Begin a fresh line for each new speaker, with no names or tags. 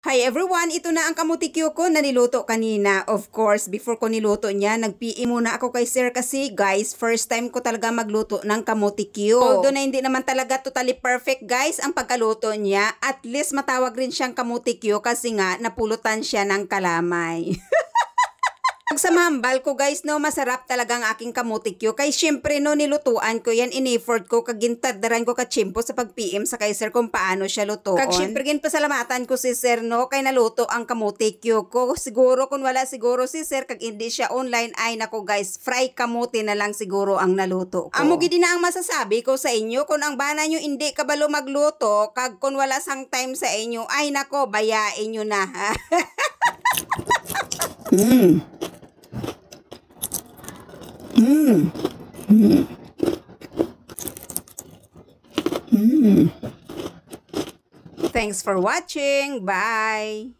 Hi everyone! Ito na ang kamutikyo ko na niluto kanina. Of course, before ko niluto niya, nag-PM muna ako kay sir kasi guys, first time ko talaga magluto ng kamutikyo. Although na hindi naman talaga totally perfect guys ang pagkaluto niya, at least matawag rin siyang kamutikyo kasi nga napulutan siya ng kalamay. Pag sa mahambal ko guys, no, masarap talaga ang aking kamutikyo. Kay syempre no, nilutuan ko yan, in-effort ko, kagintadaran ko kachimpo sa pag-PM sa kay sir kung paano siya lutoon. Kag syempre pasalamatan ko si sir no, kay naluto ang kamutikyo ko. Siguro kung wala siguro si sir, kag hindi siya online, ay nako guys, fry kamuti na lang siguro ang naluto ko. Amo gid na ang masasabi ko sa inyo, kung ang bana nyo hindi kabalo magluto, kag kung wala sang time sa inyo, ay nako, bayain nyo na. Thanks for watching. Bye.